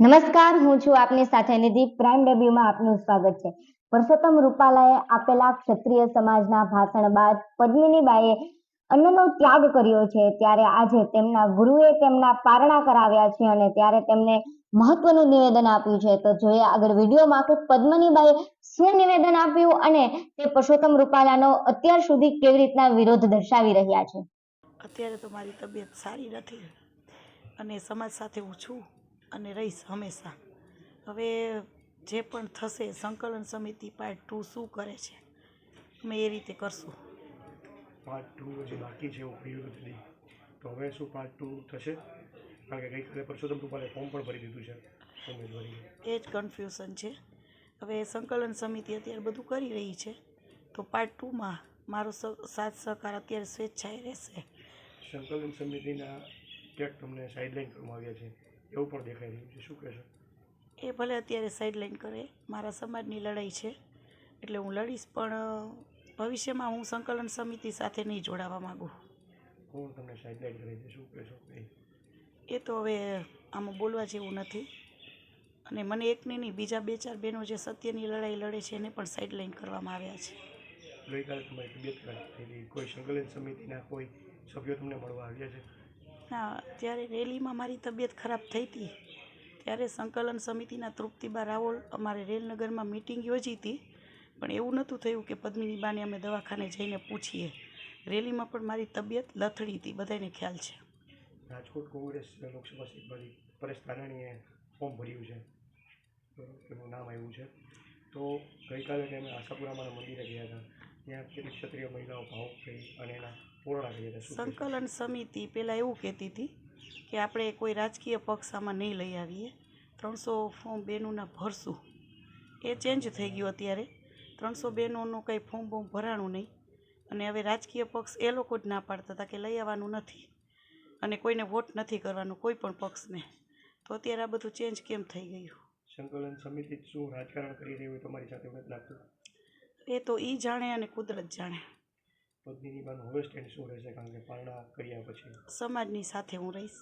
નમસ્કાર, હું છું આપની સાથે નિધિ. પ્રાઇમ ડેબ્યુમાં આપનું સ્વાગત છે. પરસોત્તમ રૂપાલાએ આપેલા ક્ષત્રિય સમાજના ભાષણ બાદ પદ્મિનીબાઈએ અન્નનો ત્યાગ કર્યો છે. ત્યારે આજે તેમના ગુરુએ તેમના પારણા કરાવ્યા છે અને ત્યારે તેમને મહત્વનું નિવેદન આપ્યું છે. તો જોઈએ આગળ વિડીયોમાં કે પદ્મિનીબાઈએ શું નિવેદન આપ્યું અને તે પરસોત્તમ રૂપાલાનો અત્યાર સુધી કેવી રીતના વિરોધ દર્શાવી રહ્યા છે. અત્યારે તો મારી તબિયત સારી નથી અને સમાજ સાથે હું છું અને રહીશ હંમેશા. હવે જે પણ થશે સંકલન સમિતિ પાર્ટ 2 શું કરે છે અમે એ રીતે કરશું. પાર્ટ 2 હજી બાકી છે એવું કહ્યું નથી. તો હવે શું પાર્ટ 2 થશે? કારણ કે ગઈકાલે પરસોત્તમ રૂપાલાએ ફોર્મ પણ ભરી દીધું છે ઉમેદવારી. એ જ કન્ફ્યુઝન છે. હવે સંકલન સમિતિ અત્યારે બધું કરી રહી છે, તો પાર્ટ 2માં મારો સાથ સહકાર અત્યારે સ્વેચ્છાએ રહેશે. સંકલન સમિતિના ક્યાંક તમને સાઇડલાઇન કરવામાં આવ્યા છે એવું પણ દેખાઈ રહ્યું છે, શું કહેશો? એ ભલે અત્યારે સાઇડલાઇન કરે, મારા સમાજની લડાઈ છે એટલે હું લડીશ, પણ ભવિષ્યમાં હું સંકલન સમિતિ સાથે નહીં જોડાવા માગું. કોણ તમને સાઇડલાઇન કરે છે, શું કહેશો? એ તો હવે આમાં બોલવા જેવું નથી. અને મને એકની નહીં, બીજા 2-4 બહેનો જે સત્યની લડાઈ લડે છે એને પણ સાઇડલાઇન કરવામાં આવ્યા છે. ગઈકાલે તમારી તબિયત ખરાબ થયેલી, કોઈ સંકલન સમિતિના કોઈ સભ્યો તમને મળવા આવ્યા છે? ના, ત્યારે રેલીમાં મારી તબિયત ખરાબ થઈ હતી ત્યારે સંકલન સમિતિના તૃપ્તિબા રાવલ અમારે રેલનગરમાં મિટિંગ યોજી હતી, પણ એવું નહોતું થયું કે પદ્મિનીબાને અમે દવાખાને જઈને પૂછીએ. રેલીમાં પણ મારી તબિયત લથડી હતી, બધાને ખ્યાલ છે. રાજકોટ કોંગ્રેસ લોકસભા સીટમાંથી પરેશ ધાનાણીએ ફોર્મ ભર્યું છે, એનું નામ આવ્યું છે. તો ગઈકાલે અમે આશાપુરામાના મંદિરે ગયા હતા, ત્યાં કેટલીક ક્ષત્રિય મહિલાઓ ભાવુક થઈ અને એના પોરણા કર્યા હતા. સંકલન સમિતિ પહેલાં એવું કહેતી હતી કે આપણે કોઈ રાજકીય પક્ષ આમાં નહીં લઈ આવીએ, 300 ફોર્મ બહેનોના ભરશું. એ ચેન્જ થઈ ગયું. અત્યારે 300 બહેનોનું કંઈ ફોર્મ ભરાણું નહીં અને હવે રાજકીય પક્ષ એ લોકો જ ના પાડતા હતા કે લઈ આવવાનું નથી અને કોઈને વોટ નથી કરવાનો કોઈ પણ પક્ષને. તો અત્યારે આ બધું ચેન્જ કેમ થઈ ગયું? સંકલન સમિતિ શું રાજકારણ કરી રહી હોય તમારી સાથે નથી લાગતું? એ તો એ જાણે અને કુદરત જાણે. પદ્મિનીબાનું હવે સ્ટેન્ડ શું રહેશે? કારણ કે પારણા કર્યા પછી સમાજની સાથે હું રહીશ.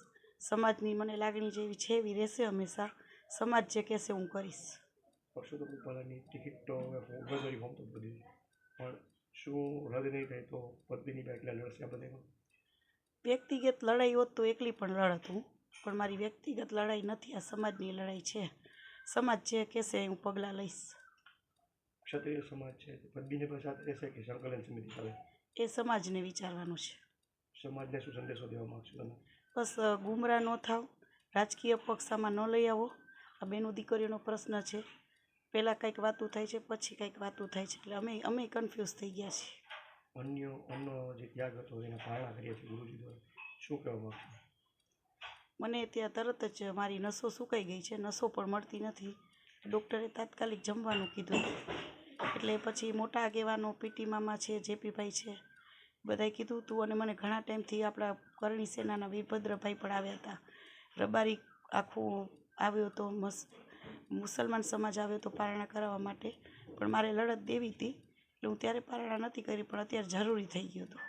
સમાજની મને લાગણી જેવી છે એવી રહેશે હંમેશા. સમાજ જે કહેશે હું કરીશ. પરસોત્તમ રૂપાલાની ટિકિટ તો હવે ઉમેદવારી ફોર્મ તો ભરી, પણ શું રદ નહીં થાય તો પદ્મિનીબા એકલા લડશે આ બધામાં? વ્યક્તિગત લડાઈ હોત તો એકલી પણ લડત હું, પણ મારી વ્યક્તિગત લડાઈ નથી, આ સમાજની લડાઈ છે. સમાજ જે કહેશે હું પગલાં લઈશ. ક્ષત્રિય સમાજ છે પદ્મિનીબા સાથે રહેશે કે સંકલન સમિતિ સાથે? એ સમાજને વિચારવાનું છે. સમાજને શું સંદેશો દેવા માગશો તમે? બસ ગુમરાહ ન થાવ, રાજકીય પક્ષામાં ન લઈ આવો. આ બેનો દીકરીઓનો પ્રશ્ન છે. પહેલાં કંઈક વાતું થાય છે, પછી કંઈક વાતું થાય છે, એટલે અમે કન્ફ્યુઝ થઈ ગયા છીએ. અન્નનો જે ત્યાગ હતો એને પારણા કર્યા છે ગુરુજી દ્વારા, શું કહેવા માગશો? મને ત્યાં તરત જ મારી નસો સુકાઈ ગઈ છે, નસો પણ મળતી નથી. ડૉક્ટરે તાત્કાલિક જમવાનું કીધું, એટલે પછી મોટા આગેવાનો પીટી મામા છે, જેપીભાઈ છે, બધાએ કીધું હતું. અને મને ઘણા ટાઈમથી આપણા કરણી સેનાના વીરભદ્રભાઈ પણ આવ્યા હતા, રબારી આખું આવ્યો હતો, મુસલમાન સમાજ આવ્યો હતો પારણા કરાવવા માટે, પણ મારે લડત દેવી હતી એટલે હું ત્યારે પારણા નથી કરી, પણ અત્યારે જરૂરી થઈ ગયું હતું.